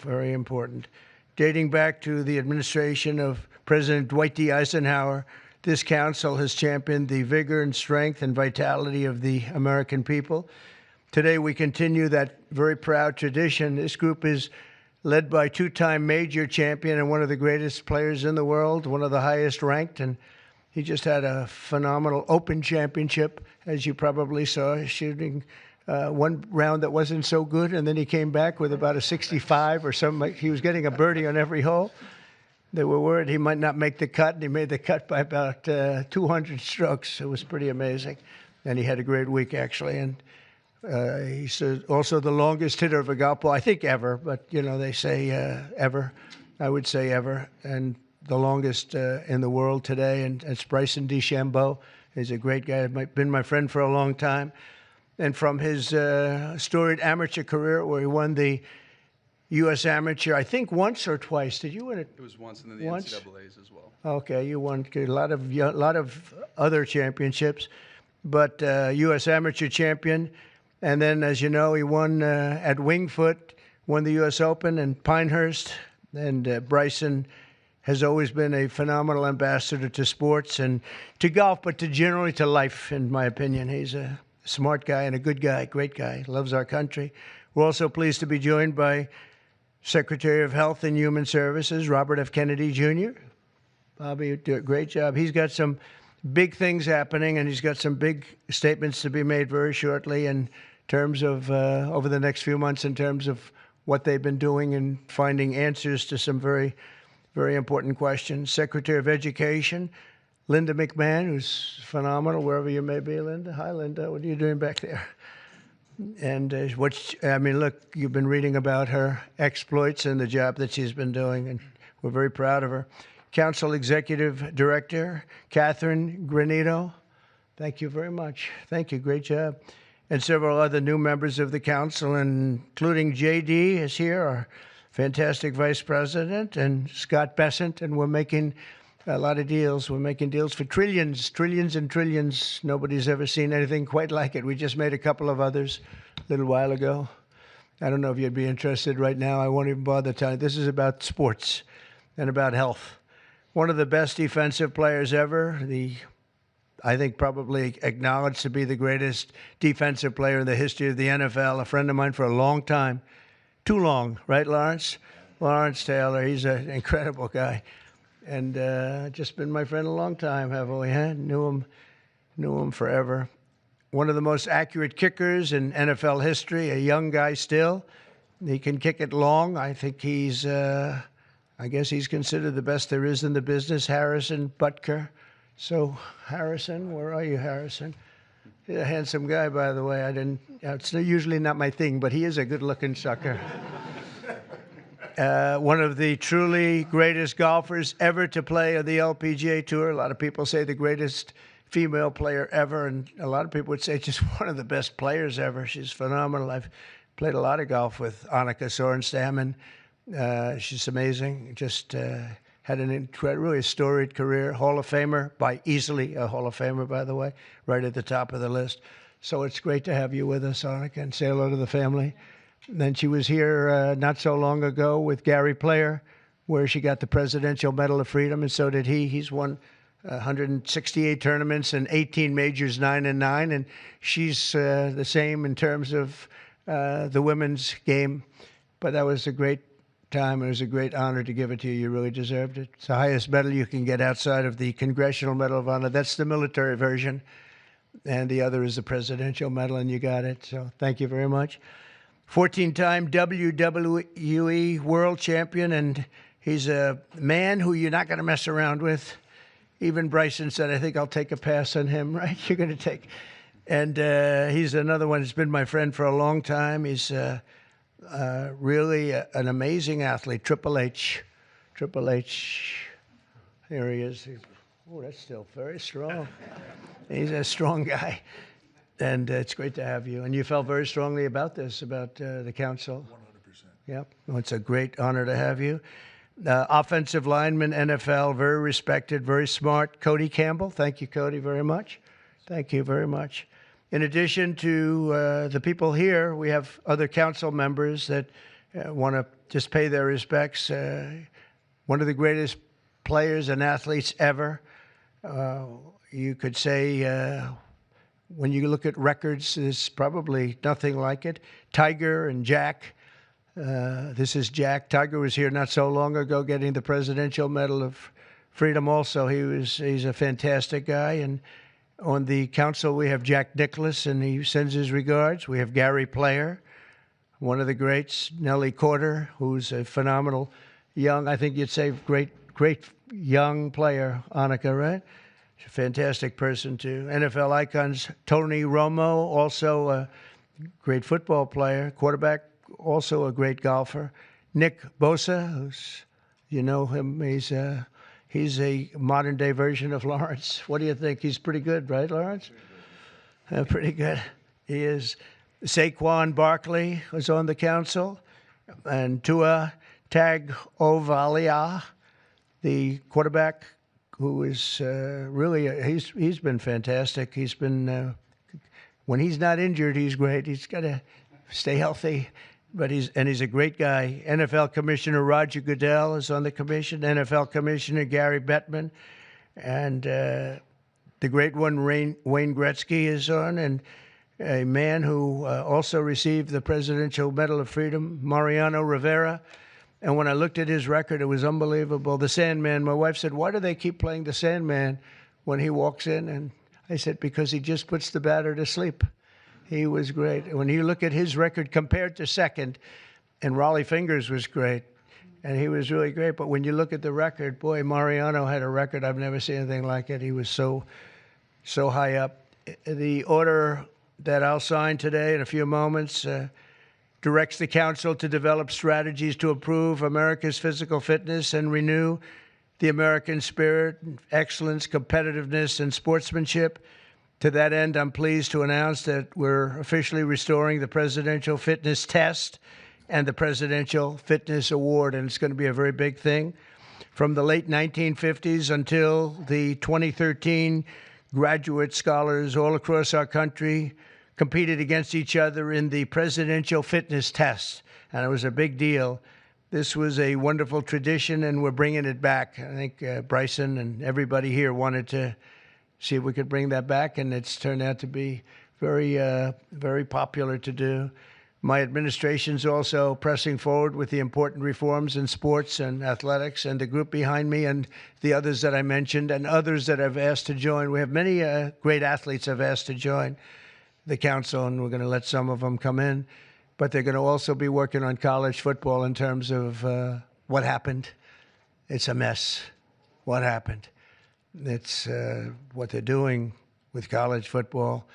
very important. Dating back to the administration of President Dwight D. Eisenhower, this council has championed the vigor and strength and vitality of the American people. Today, we continue that very proud tradition. This group is led by two-time major champion and one of the greatest players in the world, one of the highest ranked, and he just had a phenomenal Open Championship, as you probably saw, shooting one round that wasn't so good, and then he came back with about a 65 or something. He was getting a birdie on every hole. They were worried he might not make the cut, and he made the cut by about 200 strokes. It was pretty amazing, and he had a great week, actually. And he's also the longest hitter of a golf ball, I think ever, but, you know, they say ever. I would say ever. And the longest in the world today, and it's Bryson DeChambeau. He's a great guy, been my friend for a long time. And from his storied amateur career, where he won the U.S. Amateur, I think once or twice. Did you win it? It was once, and then the NCAAs as well. Okay, you won a lot of other championships, but U.S. Amateur champion. And then, as you know, he won at Winged Foot, won the U.S. Open in Pinehurst. And Bryson has always been a phenomenal ambassador to sports and to golf, but generally to life, in my opinion. He's a smart guy and a good guy, great guy, loves our country. We're also pleased to be joined by Secretary of Health and Human Services, Robert F. Kennedy, Jr. Bobby, you do a great job. He's got some big things happening, and he's got some big statements to be made very shortly in terms of, over the next few months, in terms of what they've been doing and finding answers to some very, very important questions. Secretary of Education, Linda McMahon, who's phenomenal, wherever you may be, Linda. Hi, Linda. What are you doing back there? And look, you've been reading about her exploits and the job that she's been doing, and we're very proud of her. Council Executive Director, Catherine Granito. Thank you very much. Thank you. Great job. And several other new members of the council, including J.D. is here, our fantastic Vice President, and Scott Bessent, and we're making a lot of deals. We're making deals for trillions and trillions. Nobody's ever seen anything quite like it. We just made a couple of others a little while ago. I don't know if you'd be interested right now. I won't even bother telling you. This is about sports and about health. One of the best defensive players ever, I think probably acknowledged to be the greatest defensive player in the history of the NFL, a friend of mine for a long time. Too long, right, Lawrence? Lawrence Taylor, he's an incredible guy. And just been my friend a long time, haven't we? Huh? Knew him forever. One of the most accurate kickers in NFL history, a young guy still. He can kick it long. I think I guess he's considered the best there is in the business, Harrison Butker. So, Harrison, where are you, Harrison? He's a handsome guy, by the way. It's usually not my thing, but he is a good-looking sucker. One of the truly greatest golfers ever to play on the LPGA Tour. A lot of people say the greatest female player ever, and a lot of people would say just one of the best players ever. She's phenomenal. I've played a lot of golf with Annika Sorenstam, and she's amazing. Just had an really storied career. Hall of Famer, easily a Hall of Famer, by the way, right at the top of the list. So it's great to have you with us, Annika, and say hello to the family. And then she was here not so long ago with Gary Player, where she got the Presidential Medal of Freedom, and so did he. He's won 168 tournaments and 18 majors, 9-9, and she's the same in terms of the women's game. But that was a great time. It was a great honor to give it to you. You really deserved it. It's the highest medal you can get outside of the Congressional Medal of Honor. That's the military version, and the other is the Presidential Medal, and you got it. So thank you very much. 14-time WWE World Champion, and he's a man who you're not going to mess around with. Even Bryson said, I think I'll take a pass on him, right? You're going to take. And he's another one who's been my friend for a long time. He's really an amazing athlete. Triple H. Here he is. Oh, that's still very strong. He's a strong guy. And it's great to have you. And you felt very strongly about this, about the council. 100%. Yep. Well, it's a great honor to have you. Offensive lineman, NFL, very respected, very smart. Cody Campbell. Thank you, Cody, very much. Thank you very much. In addition to the people here, we have other council members that want to just pay their respects. One of the greatest players and athletes ever. You could say when you look at records, there's probably nothing like it. Tiger and Jack. This is Jack. Tiger was here not so long ago getting the Presidential Medal of Freedom also. He's a fantastic guy. And on the council, we have Jack Nicklaus, and he sends his regards. We have Gary Player, one of the greats, Nellie Corder, who's a phenomenal young, I think you'd say great young player, Annika, right? She's a fantastic person, too. NFL icons, Tony Romo, also a great football player, quarterback, also a great golfer. Nick Bosa, who's, you know him, he's a modern-day version of Lawrence. What do you think? He's pretty good, right, Lawrence? Pretty good. He is. Saquon Barkley was on the council, and Tua Tagovailoa, the quarterback, who is really he's been fantastic. He's been when he's not injured, he's great. He's got to stay healthy, but he's a great guy. NFL Commissioner Roger Goodell is on the commission. NFL Commissioner Gary Bettman, and the great one Wayne Gretzky is on, and a man who also received the Presidential Medal of Freedom, Mariano Rivera. And when I looked at his record, it was unbelievable. The Sandman, my wife said, why do they keep playing the Sandman when he walks in? And I said, because he just puts the batter to sleep. He was great. When you look at his record compared to second, and Raleigh Fingers was great, and he was really great. But when you look at the record, boy, Mariano had a record. I've never seen anything like it. He was so high up. The order that I'll sign today in a few moments directs the council to develop strategies to improve America's physical fitness and renew the American spirit, excellence, competitiveness, and sportsmanship. To that end, I'm pleased to announce that we're officially restoring the Presidential Fitness Test and the Presidential Fitness Award, and it's going to be a very big thing. From the late 1950s until the 2013, graduate scholars all across our country competed against each other in the Presidential Fitness Test, and it was a big deal. This was a wonderful tradition, and we're bringing it back. I think Bryson and everybody here wanted to see if we could bring that back, and it's turned out to be very popular to do. My administration's also pressing forward with the important reforms in sports and athletics, and the group behind me and the others that I mentioned and others that I've asked to join. We have many great athletes I've asked to join the council, and we're going to let some of them come in. But they're going to also be working on college football in terms of what happened. It's a mess. What happened? It's what they're doing with college football,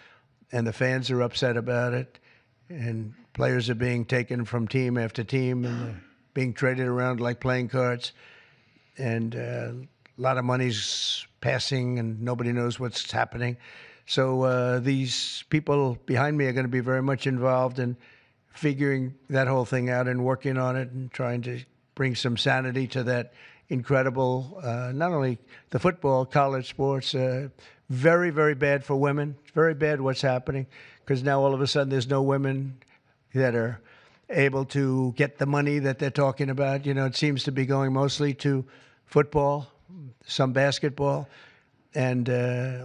and the fans are upset about it, and players are being taken from team after team and being traded around like playing cards, and a lot of money's passing, and nobody knows what's happening. So these people behind me are going to be very much involved in figuring that whole thing out and working on it and trying to bring some sanity to that incredible, not only the football, college sports, very, very bad for women. It's very bad what's happening, because now all of a sudden there's no women that are able to get the money that they're talking about. You know, it seems to be going mostly to football, some basketball, and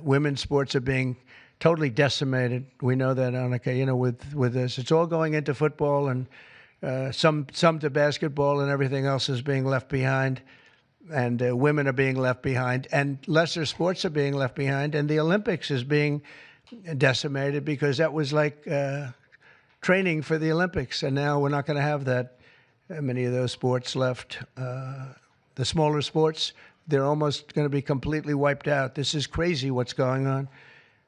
women's sports are being totally decimated. We know that, Annika, you know, with this. It's all going into football, and some to basketball, and everything else is being left behind. And women are being left behind, and lesser sports are being left behind, and the Olympics is being decimated because that was like training for the Olympics, and now we're not going to have that many of those sports left. The smaller sports, they're almost going to be completely wiped out. This is crazy what's going on.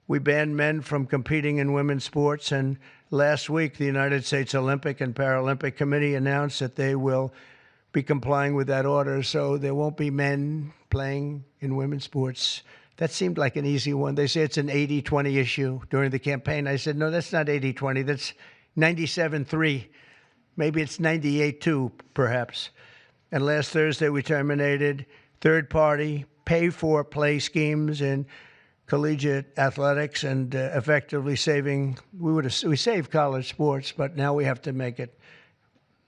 We banned men from competing in women's sports, and last week the United States Olympic and Paralympic Committee announced that they will be complying with that order, so there won't be men playing in women's sports. That seemed like an easy one. They say it's an 80-20 issue during the campaign. I said, no, that's not 80-20. That's 97-3. Maybe it's 98-2, perhaps. And last Thursday, we terminated third-party pay-for-play schemes in collegiate athletics and effectively we saved college sports, but now we have to make it,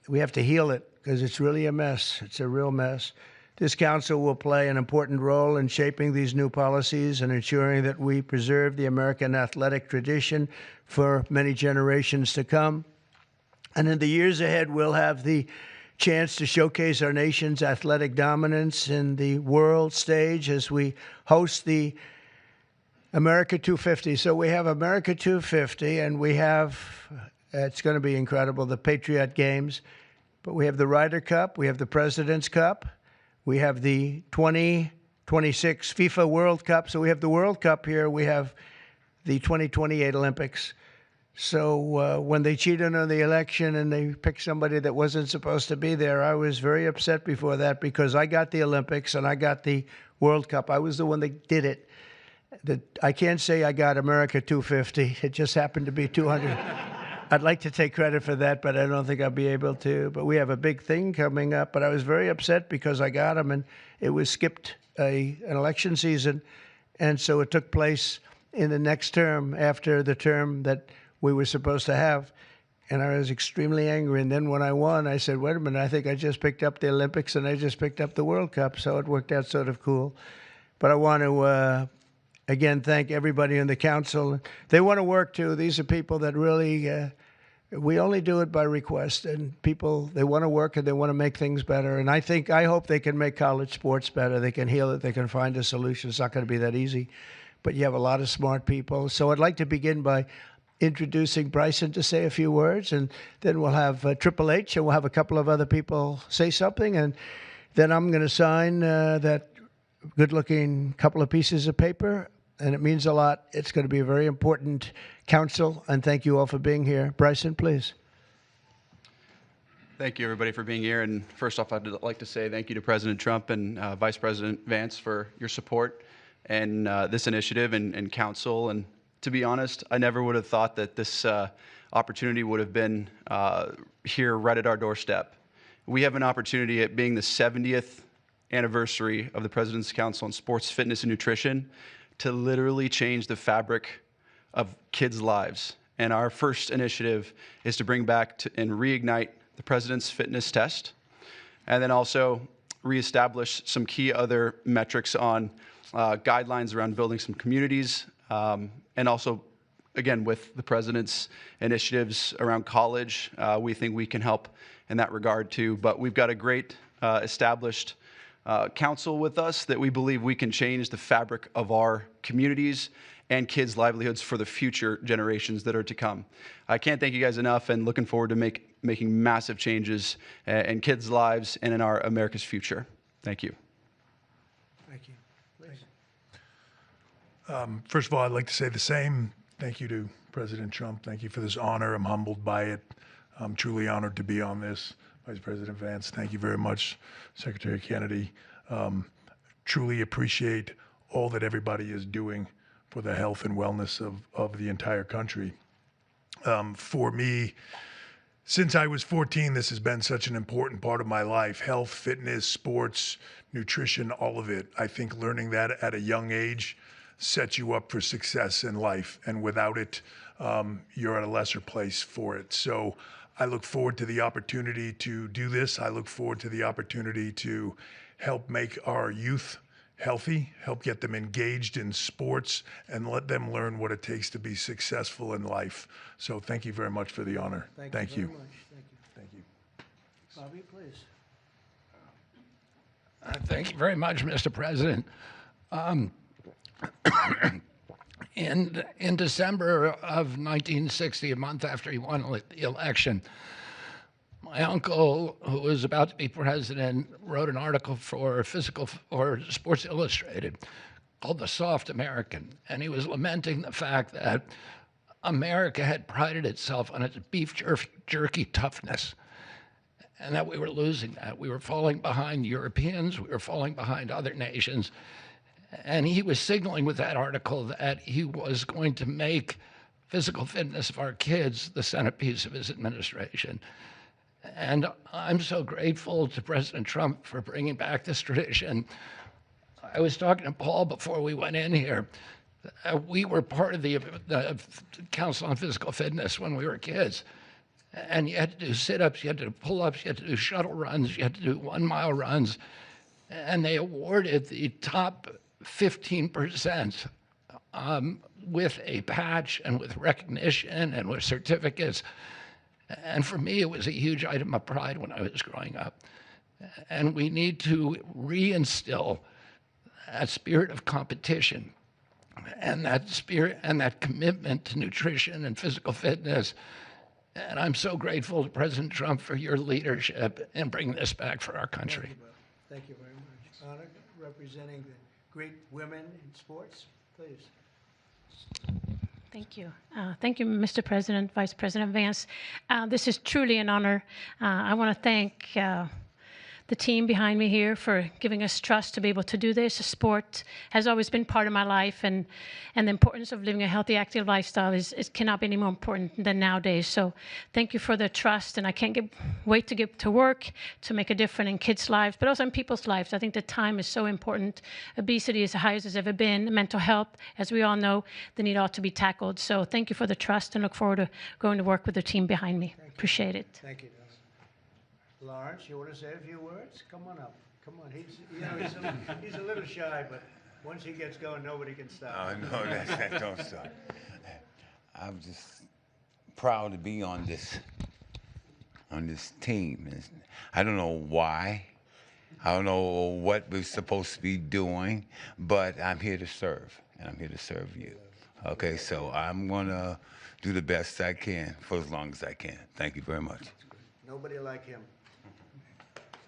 we have to heal it, because it's really a mess. It's a real mess. This council will play an important role in shaping these new policies and ensuring that we preserve the American athletic tradition for many generations to come. And in the years ahead, we'll have the chance to showcase our nation's athletic dominance in the world stage as we host the America 250. So we have America 250, and we have, it's going to be incredible, the Patriot Games. But we have the Ryder Cup, we have the President's Cup, we have the 2026 FIFA World Cup. So we have the World Cup here, we have the 2028 Olympics. So when they cheated on the election and they picked somebody that wasn't supposed to be there, I was very upset before that because I got the Olympics and I got the World Cup. I was the one that did it. I can't say I got America 250. It just happened to be 200. I'd like to take credit for that, but I don't think I'll be able to. But we have a big thing coming up. But I was very upset because I got them, and it was skipped an election season. And so it took place in the next term after the term that we were supposed to have. And I was extremely angry. And then when I won, I said, wait a minute, I think I just picked up the Olympics and I just picked up the World Cup. So it worked out sort of cool. But I want to, again, thank everybody in the council. They want to work, too. These are people that really, we only do it by request. And people, they want to work and they want to make things better. And I hope they can make college sports better. They can heal it. They can find a solution. It's not going to be that easy. But you have a lot of smart people. So I'd like to begin by introducing Bryson to say a few words, and then we'll have Triple H, and we'll have a couple of other people say something, and then I'm going to sign that good-looking couple of pieces of paper, and it means a lot. It's going to be a very important council, and thank you all for being here. Bryson, please. Thank you, everybody, for being here. And first off, I'd like to say thank you to President Trump and Vice President Vance for your support and this initiative and council. And to be honest, I never would have thought that this opportunity would have been here right at our doorstep. We have an opportunity at being the 70th anniversary of the President's Council on Sports, Fitness, and Nutrition to literally change the fabric of kids' lives. And our first initiative is to bring back and reignite the President's Fitness Test, and then also reestablish some key other metrics on guidelines around building some communities, and also, again, with the President's initiatives around college, we think we can help in that regard too. But we've got a great established council with us that we believe we can change the fabric of our communities and kids' livelihoods for the future generations that are to come. I can't thank you guys enough, and looking forward to making massive changes in kids' lives and in our America's future. Thank you. Thank you. First of all, I'd like to say the same. Thank you to President Trump. Thank you for this honor. I'm humbled by it. I'm truly honored to be on this. Vice President Vance, thank you very much. Secretary Kennedy, truly appreciate all that everybody is doing for the health and wellness of the entire country. For me, since I was 14, this has been such an important part of my life. Health, fitness, sports, nutrition, all of it. I think learning that at a young age sets you up for success in life. And without it, you're at a lesser place for it. So I look forward to the opportunity to do this. I look forward to the opportunity to help make our youth healthy, help get them engaged in sports, and let them learn what it takes to be successful in life. So thank you very much for the honor. Thank you. Very much. Thank you. Bobby, please. Thank you very much, Mr. President. In December of 1960, a month after he won the election, my uncle, who was about to be president, wrote an article for Sports Illustrated called The Soft American, and he was lamenting the fact that America had prided itself on its beef jerky toughness, and that we were losing that. We were falling behind Europeans, we were falling behind other nations. And he was signaling with that article that he was going to make physical fitness of our kids the centerpiece of his administration. And I'm so grateful to President Trump for bringing back this tradition. I was talking to Paul before we went in here. We were part of the Council on Physical Fitness when we were kids. And you had to do sit-ups, you had to do pull-ups, you had to do shuttle runs, you had to do 1-mile runs. And they awarded the top 15% with a patch and with recognition and with certificates. And for me, it was a huge item of pride when I was growing up. And we need to reinstill that spirit of competition and that spirit and that commitment to nutrition and physical fitness. And I'm so grateful to President Trump for your leadership in bringing this back for our country. Thank you very much. Honored representing the great women in sports, please. Thank you. Thank you, Mr. President, Vice President Vance. This is truly an honor. I want to thank the team behind me here for giving us trust to be able to do this. Sport has always been part of my life, and the importance of living a healthy, active lifestyle is cannot be any more important than nowadays. So thank you for the trust, and I can't wait to get to work to make a difference in kids' lives, but also in people's lives. I think the time is so important. Obesity is the highest it's ever been. Mental health, as we all know, the need ought to be tackled. So thank you for the trust, and look forward to going to work with the team behind me. Appreciate it. Thank you. Lawrence, you want to say a few words? Come on up. Come on. He's a little shy, but once he gets going, nobody can stop. Oh, no, that don't stop. I'm just proud to be on this team. I don't know why. I don't know what we're supposed to be doing, but I'm here to serve, and I'm here to serve you. Okay, so I'm going to do the best I can for as long as I can. Thank you very much. Nobody like him.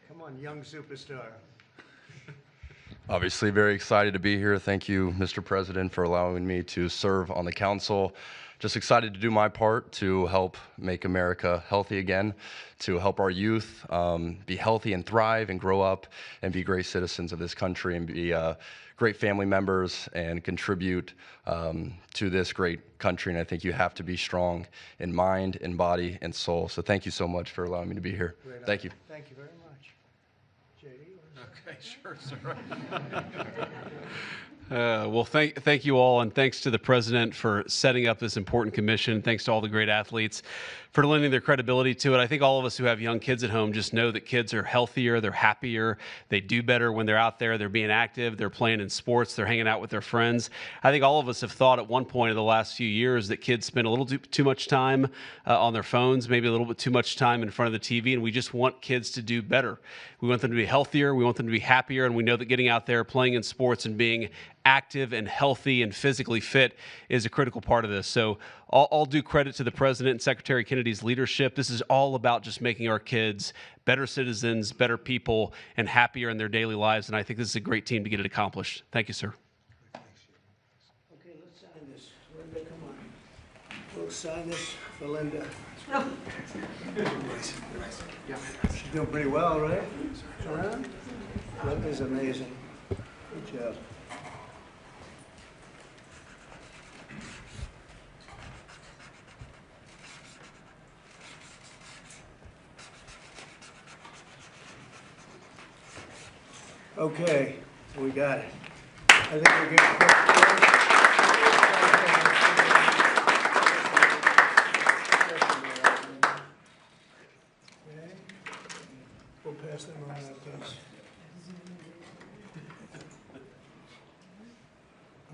Come on, young superstar. Obviously very excited to be here. Thank you, Mr. President, for allowing me to serve on the council. Just excited to do my part to help make America healthy again, to help our youth be healthy and thrive and grow up and be great citizens of this country and be great family members and contribute to this great country. And I think you have to be strong in mind, in body, and soul. So thank you so much for allowing me to be here. Thank you. Thank you very much. JD? Okay, sure, sir. Well, thank you all, and thanks to the president for setting up this important commission. Thanks to all the great athletes for lending their credibility to it. I think all of us who have young kids at home just know that kids are healthier, they're happier, they do better when they're out there, they're being active, they're playing in sports, they're hanging out with their friends. I think all of us have thought at one point in the last few years that kids spend a little too much time on their phones, maybe a little bit too much time in front of the TV, and we just want kids to do better. We want them to be healthier, we want them to be happier, and we know that getting out there, playing in sports, and being active and healthy and physically fit is a critical part of this. So all due credit to the President and Secretary Kennedy's leadership. This is all about just making our kids better citizens, better people, and happier in their daily lives. And I think this is a great team to get it accomplished. Thank you, sir. Okay, let's sign this. Linda, come on. We'll sign this for Linda. She's doing pretty well, right? Around? Linda's amazing. Good job. Okay, we got it. I think we're good. Okay. We'll pass them around, please.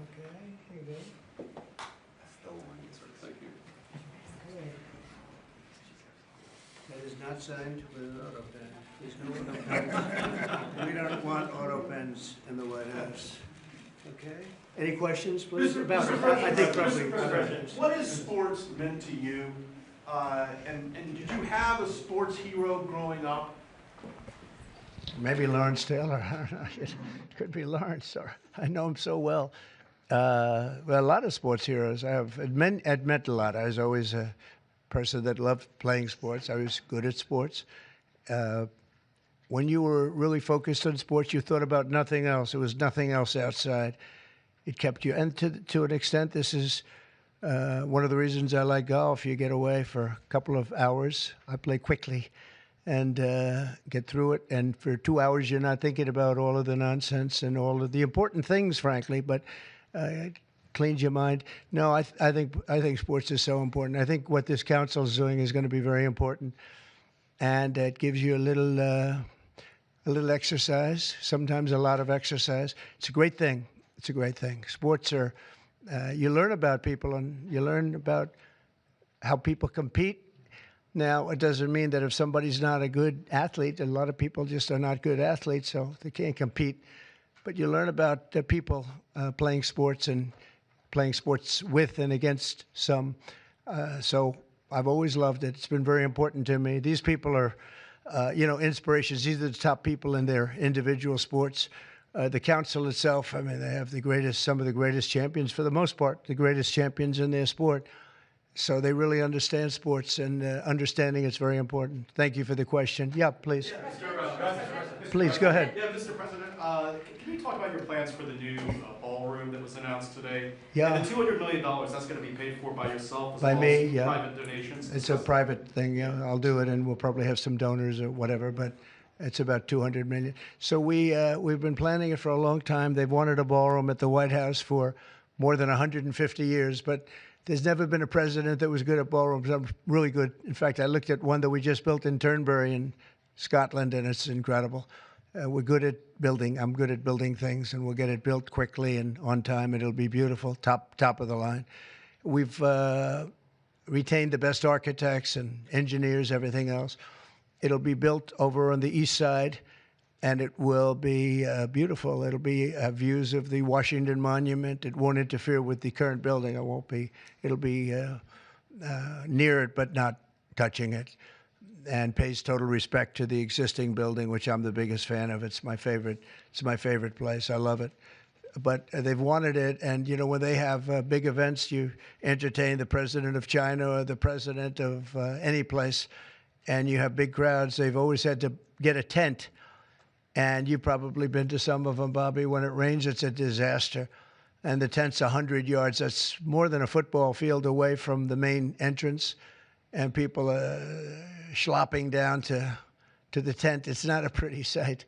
Okay, here you go. Thank you. Okay. That is not signed with an auto pen. There's no auto pens. We don't want auto pens in the White House. Okay? Any questions, please? About it? I think probably. What has sports meant to you? And did you have a sports hero growing up? Maybe Lawrence Taylor. I don't know. It could be Lawrence. Or I know him so well. Well, a lot of sports heroes. It meant a lot. I was always a person that loved playing sports. I was good at sports. When you were really focused on sports, you thought about nothing else. There was nothing else outside. It kept you. And to an extent, this is one of the reasons I like golf. You get away for a couple of hours. I play quickly and get through it. And for 2 hours, you're not thinking about all of the nonsense and all of the important things, frankly. But cleans your mind. No, I think sports is so important. I think what this council is doing is going to be very important, and it gives you a little exercise, sometimes a lot of exercise. It's a great thing. It's a great thing. Sports are, you learn about people and you learn about how people compete. Now, it doesn't mean that if somebody's not a good athlete, a lot of people just are not good athletes, so they can't compete. But you learn about people playing sports and playing sports with and against some. So I've always loved it. It's been very important to me. These people are, inspirations. These are the top people in their individual sports. The council itself, I mean, they have some of the greatest champions, for the most part, the greatest champions in their sport. So they really understand sports, and understanding it's very important. Thank you for the question. Yeah, please. Please, go ahead. Yeah, Mr. President, can you talk about your plans for the new ballroom that was announced today? Yeah. And the $200 million, that's going to be paid for by yourself as By well me, as yeah. private donations? It's a private thing. Yeah, I'll do it, and we'll probably have some donors or whatever, but it's about $200 million. So we've been planning it for a long time. They've wanted a ballroom at the White House for more than 150 years, but there's never been a president that was good at ballrooms. I'm really good. In fact, I looked at one that we just built in Turnberry in Scotland, and it's incredible. We're good at building. I'm good at building things, and we'll get it built quickly and on time, and it'll be beautiful, top of the line. We've retained the best architects and engineers, everything else. It'll be built over on the east side, and it will be beautiful. It'll be views of the Washington Monument. It won't interfere with the current building. It'll be near it, but not touching it, and pays total respect to the existing building, which I'm the biggest fan of. It's my favorite. It's my favorite place. I love it. But they've wanted it, and when they have big events, you entertain the president of China or the president of any place, and you have big crowds. They've always had to get a tent. And you've probably been to some of them, Bobby. When it rains, it's a disaster. And the tent's 100 yards. That's more than a football field away from the main entrance. And people are schlopping down to the tent. It's not a pretty sight.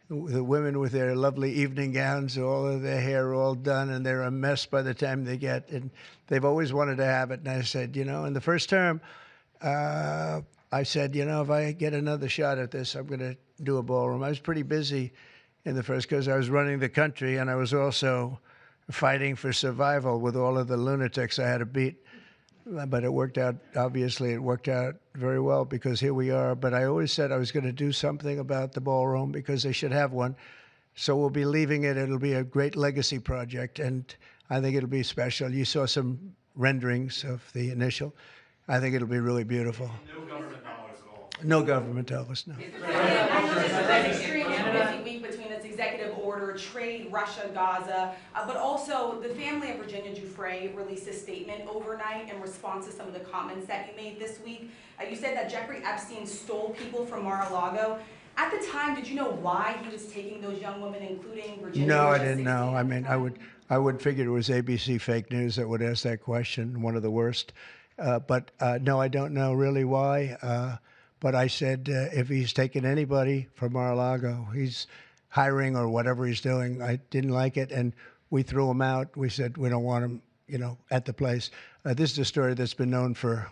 The women with their lovely evening gowns, all of their hair all done, and they're a mess by the time they get. And they've always wanted to have it. And I said, in the first term, I said, if I get another shot at this, I'm going to do a ballroom. I was pretty busy in the first because I was running the country, and I was also fighting for survival with all of the lunatics I had to beat. But it worked out, obviously, it worked out very well because here we are. But I always said I was going to do something about the ballroom because they should have one. So we'll be leaving it. It'll be a great legacy project, and I think it'll be special. You saw some renderings of the initial. I think it'll be really beautiful. No government dollars at all. No government dollars, no. Week between its executive order, trade, Russia, Gaza, but also the family of Virginia Giuffre released a statement overnight in response to some of the comments that you made this week. You said that Jeffrey Epstein stole people from Mar-a-Lago. At the time, did you know why he was taking those young women, including Virginia? No, I didn't know. I mean, I would figure it was ABC fake news that would ask that question, one of the worst. But no, I don't know really why. But I said, if he's taking anybody from Mar-a-Lago, he's hiring or whatever he's doing. I didn't like it, and we threw him out. We said we don't want him, at the place. This is a story that's been known for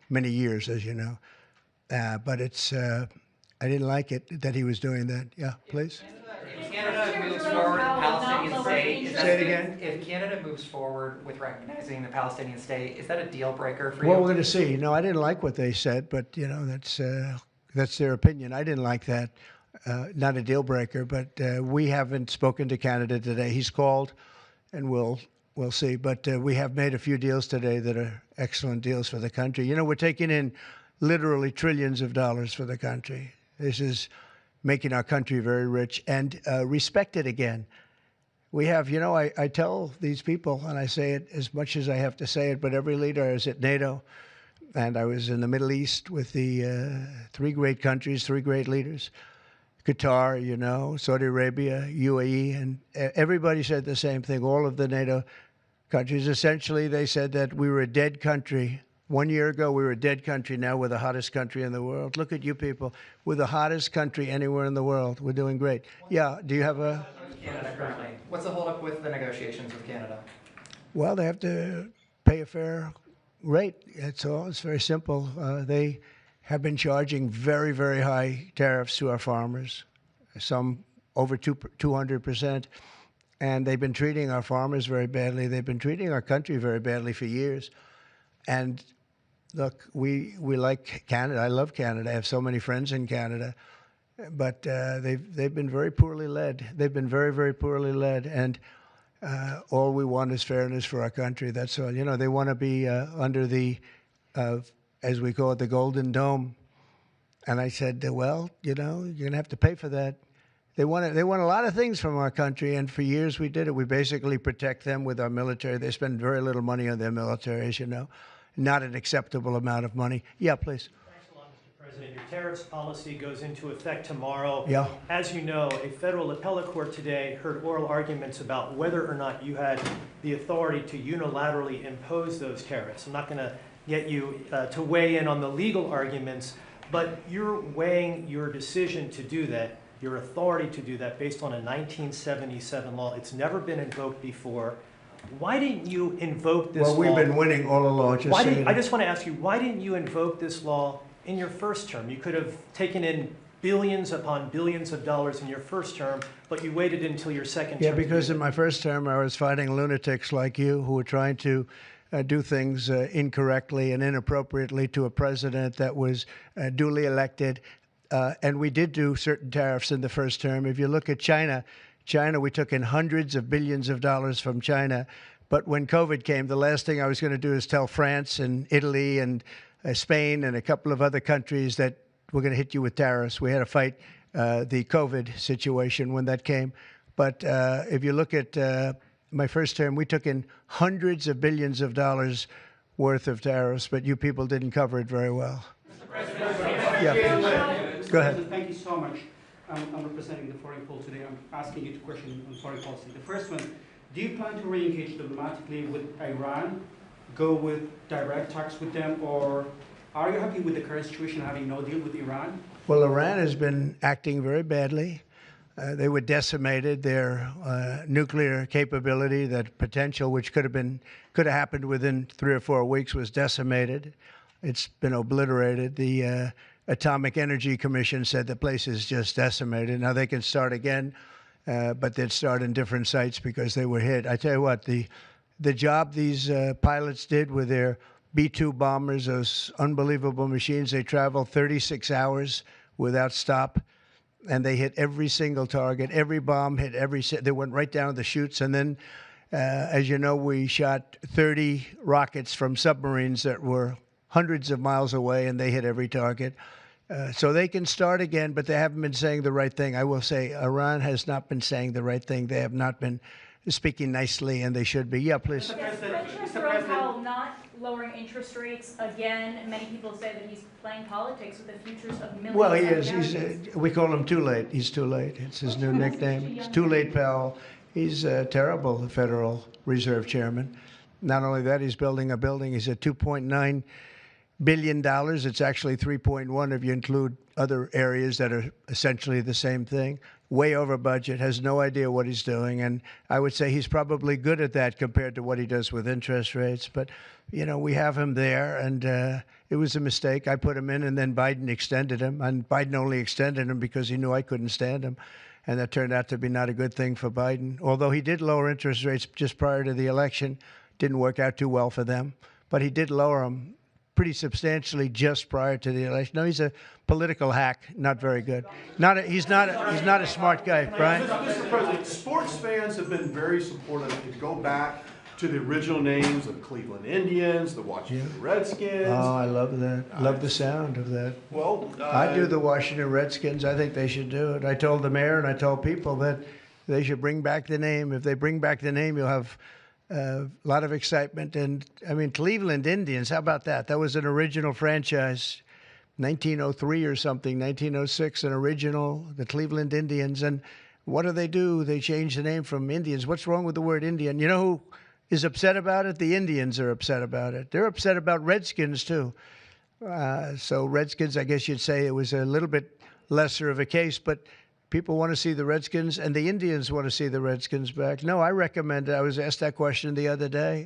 many years, as you know. But it's, I didn't like it that he was doing that. Yeah, please. If Canada moves forward with the Palestinian state, Say it again. If Canada moves forward with recognizing the Palestinian state, is that a deal breaker for you? Well, we're going to see. No, I didn't like what they said, but that's their opinion. I didn't like that. Not a deal breaker, but we haven't spoken to Canada today. He's called, and we'll see. But we have made a few deals today that are excellent deals for the country. We're taking in literally trillions of dollars for the country. This is making our country very rich and respected again. We have, I tell these people, and I say it as much as I have to say it, but every leader, I was at NATO, and I was in the Middle East with the three great countries, three great leaders, Qatar, Saudi Arabia, UAE, and everybody said the same thing. All of the NATO countries, essentially, they said that we were a dead country. 1 year ago, we were a dead country. Now we're the hottest country in the world. Look at you people. We're the hottest country anywhere in the world. We're doing great. Yeah, do you have a... Canada currently. What's the holdup with the negotiations with Canada? Well, they have to pay a fair rate. That's all. It's very simple. They have been charging very, very high tariffs to our farmers, some over 200%. And they've been treating our farmers very badly. They've been treating our country very badly for years. And look, we like Canada. I love Canada. I have so many friends in Canada. But they've been very poorly led. They've been very, very poorly led. And all we want is fairness for our country. That's all. You know, they want to be under the, as we call it, the Golden Dome. And I said, well, you know, you're going to have to pay for that. They want a lot of things from our country, and for years we did it. We basically protect them with our military. They spend very little money on their military, as you know. Not an acceptable amount of money. Yeah, please. Thanks a lot, Mr. President. Your tariffs policy goes into effect tomorrow. Yeah. As you know, a federal appellate court today heard oral arguments about whether or not you had the authority to unilaterally impose those tariffs. I'm not going to get you to weigh in on the legal arguments, but you're weighing your decision to do that, your authority to do that, based on a 1977 law. It's never been invoked before. Why didn't you invoke this law? Well, we've been winning all along. I just want to ask you, why didn't you invoke this law in your first term? You could have taken in billions upon billions of dollars in your first term, but you waited until your second term. Yeah, because in my first term, I was fighting lunatics like you who were trying to do things incorrectly and inappropriately to a president that was duly elected. And we did do certain tariffs in the first term. If you look at China, we took in hundreds of billions of dollars from China. But when COVID came, the last thing I was going to do is tell France and Italy and Spain and a couple of other countries that we're going to hit you with tariffs. We had to fight the COVID situation when that came. But if you look at my first term, we took in hundreds of billions of dollars worth of tariffs, but you people didn't cover it very well. Mr. President, Yeah. Go ahead. Thank you so much. I'm representing the foreign poll today. I'm asking you two questions on foreign policy. The first one, do you plan to re-engage diplomatically with Iran, go with direct talks with them, or are you happy with the current situation, having no deal with Iran? Well, Iran has been acting very badly. They were decimated. Their nuclear capability, that potential, which could have happened within 3 or 4 weeks, was decimated. It's been obliterated. The Atomic Energy Commission said the place is just decimated. Now they can start again, but they'd start in different sites because they were hit. I tell you what, the job these pilots did with their B-2 bombers, those unbelievable machines, they traveled 36 hours without stop, and they hit every single target. Every bomb hit they went right down the chutes. And then, as you know, we shot 30 rockets from submarines that were hundreds of miles away, and they hit every target. So they can start again, but they haven't been saying the right thing. I will say Iran has not been saying the right thing. They have not been speaking nicely, and they should be. Yeah, please. Yes, President Powell not lowering interest rates again. Many people say that he's playing politics with the futures of millions. Well, he of is. We call him Too Late. He's Too Late. It's his new nickname. It's Too Late Powell. He's terrible, the Federal Reserve Chairman. Not only that, he's building a building. He's at $2.9 billion. It's actually 3.1 if you include other areas that are essentially the same thing. Way over budget, has no idea what he's doing. And I would say he's probably good at that compared to what he does with interest rates. But, you know, we have him there, and it was a mistake. I put him in, and then Biden extended him. And Biden only extended him because he knew I couldn't stand him. And that turned out to be not a good thing for Biden. Although he did lower interest rates just prior to the election. Didn't work out too well for them. But he did lower them pretty substantially just prior to the election. No, he's a political hack, not very good. He's not a smart guy, Brian. Mr. President, sports fans have been very supportive. To go back to the original names of Cleveland Indians, the Washington Redskins. Oh, I love that. Love the sound of that. Well, I do the Washington Redskins. I think they should do it. I told the mayor and I told people that they should bring back the name. If they bring back the name, you'll have a lot of excitement. And, I mean, Cleveland Indians, how about that? That was an original franchise, 1903 or something, 1906, an original, the Cleveland Indians. And what do? They changed the name from Indians. What's wrong with the word Indian? You know who is upset about it? The Indians are upset about it. They're upset about Redskins, too. So Redskins, I guess you'd say it was a little bit lesser of a case, but People want to see the Redskins, and the Indians want to see the Redskins back. No, I recommend it. I was asked that question the other day.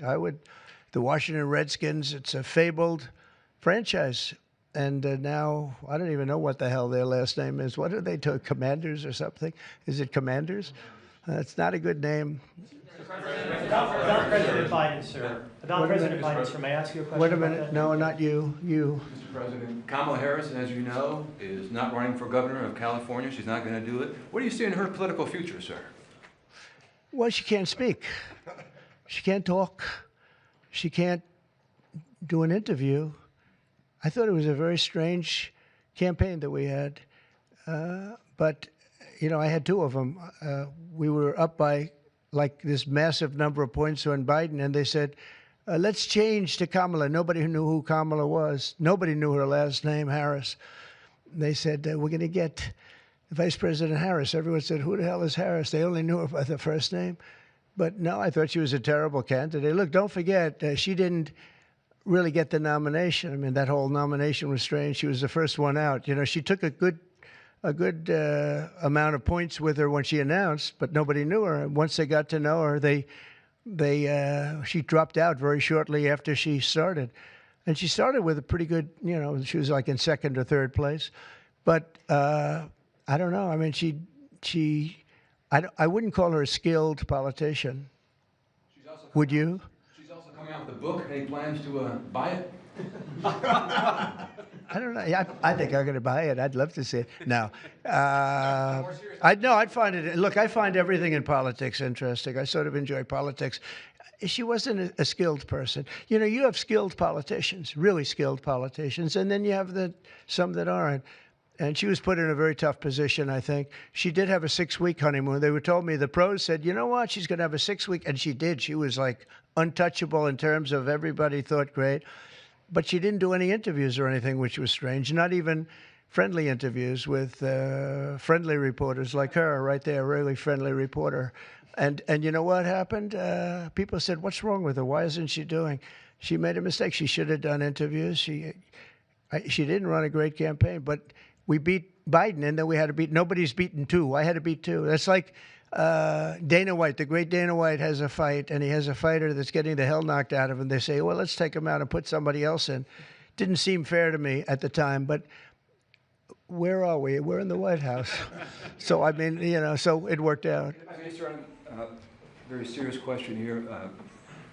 The Washington Redskins, it's a fabled franchise. And now, I don't even know what the hell their last name is. What are they to Commanders or something? Is it Commanders? It's not a good name. About President Biden, sir. About President Biden, sir. May I ask you a question? Wait a minute. No, not you. You. Mr. President, Kamala Harris, as you know, is not running for governor of California. She's not going to do it. What do you see in her political future, sir? Well, she can't speak. She can't talk. She can't do an interview. I thought it was a very strange campaign that we had. But, you know, I had two of them. We were up by like this massive number of points on Biden, and they said, let's change to Kamala. Nobody knew who Kamala was. Nobody knew her last name, Harris. They said, we're going to get Vice President Harris. Everyone said, who the hell is Harris? They only knew her by the first name. But no, I thought she was a terrible candidate. Look, don't forget, she didn't really get the nomination. I mean, that whole nomination was strange. She was the first one out. You know, she took a good amount of points with her when she announced, but nobody knew her. And once they got to know her, she dropped out very shortly after she started. And she started with a pretty good, you know, she was like in second or third place. But I don't know. I mean, I wouldn't call her a skilled politician. Would you? She's also coming out with a book. Any plans to buy it? I don't know. I think I'm going to buy it. I'd love to see it. No. I'd find it. Look, I find everything in politics interesting. I sort of enjoy politics. She wasn't a skilled person. You know, you have skilled politicians, really skilled politicians, and then you have some that aren't. And she was put in a very tough position, I think. She did have a 6-week honeymoon. They told me, the pros said, you know what, she's going to have a 6-week. And she did. She was like untouchable in terms of everybody thought great. But she didn't do any interviews or anything, which was strange. Not even friendly interviews with friendly reporters like her right there, really friendly reporter. And you know what happened? People said, what's wrong with her? Why isn't she doing? She made a mistake. She should have done interviews. She didn't run a great campaign, but we beat Biden, and then we had to beat, nobody's beaten two. I had to beat two. That's like Dana White, the great Dana White has a fight, and he has a fighter that's getting the hell knocked out of him. They say, well, let's take him out and put somebody else in. Didn't seem fair to me at the time, but where are we? We're in the White House. So, I mean, you know, so it worked out. Mr. Very serious question here.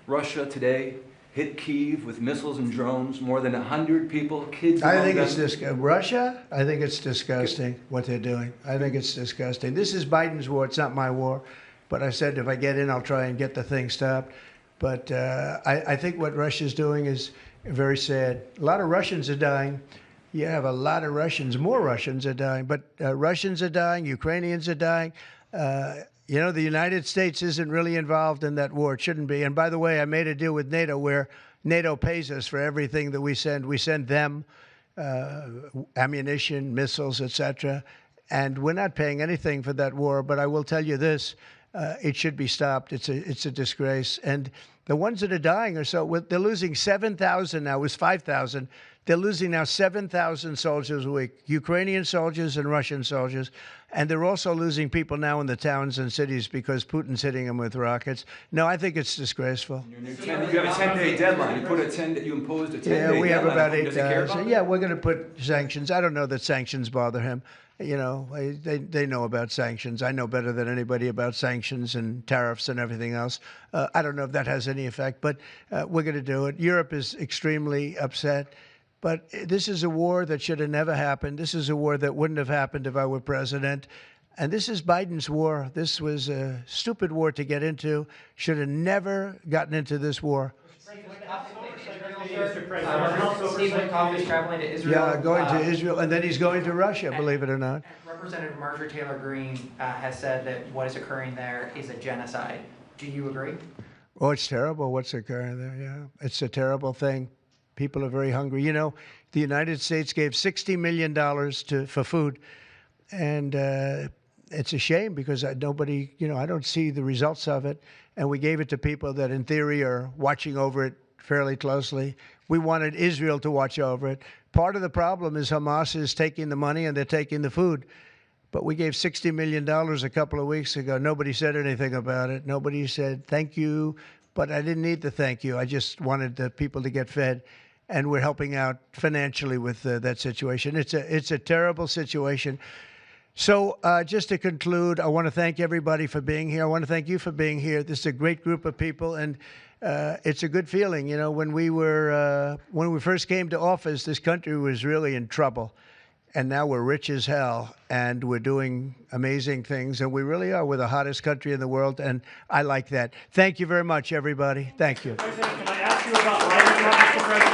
Russia today hit Kyiv with missiles and drones, more than 100 people, kids. I think it's disgusting. Russia, I think it's disgusting what they're doing. I think it's disgusting. This is Biden's war. It's not my war. But I said if I get in, I'll try and get the thing stopped. But I think what Russia's doing is very sad. A lot of Russians are dying. You have a lot of Russians. More Russians are dying. But Russians are dying. Ukrainians are dying. You know, the United States isn't really involved in that war. It shouldn't be. And by the way, I made a deal with NATO where NATO pays us for everything that we send. We send them ammunition, missiles, etc. And we're not paying anything for that war. But I will tell you this, it should be stopped. It's a disgrace. And the ones that are dying are they're losing 7,000 now. It was 5,000. They're losing now 7,000 soldiers a week, Ukrainian soldiers and Russian soldiers. And they're also losing people now in the towns and cities because Putin's hitting them with rockets. No, I think it's disgraceful. You have a 10-day deadline. You imposed a 10-day deadline. Yeah, we have about 8 days. Yeah, we're going to put sanctions. I don't know that sanctions bother him. You know, they know about sanctions. I know better than anybody about sanctions and tariffs and everything else. I don't know if that has any effect, but we're going to do it. Europe is extremely upset. But this is a war that should have never happened. This is a war that wouldn't have happened if I were president. And this is Biden's war. This was a stupid war to get into. Should have never gotten into this war. Steve Witkoff is traveling to Israel. Yeah, going to Israel, and then he's going to Russia, believe it or not. Representative Marjorie Taylor Greene has said that what is occurring there is a genocide. Do you agree? Oh, it's terrible what's occurring there, yeah. It's a terrible thing. People are very hungry. You know, the United States gave $60 million for food, and it's a shame because nobody, you know, I don't see the results of it. And we gave it to people that, in theory, are watching over it fairly closely. We wanted Israel to watch over it. Part of the problem is Hamas is taking the money and they're taking the food. But we gave $60 million a couple of weeks ago. Nobody said anything about it. Nobody said thank you, but I didn't need to thank you. I just wanted the people to get fed, and we're helping out financially with that situation. It's a terrible situation. So just to conclude, I want to thank everybody for being here. I want to thank you for being here. This is a great group of people, and it's a good feeling. You know, when we first came to office, this country was really in trouble. And now we're rich as hell, and we're doing amazing things, and we really are. We're the hottest country in the world, and I like that. Thank you very much, everybody. Thank you. President, can I ask you about Iranian, Mr. President?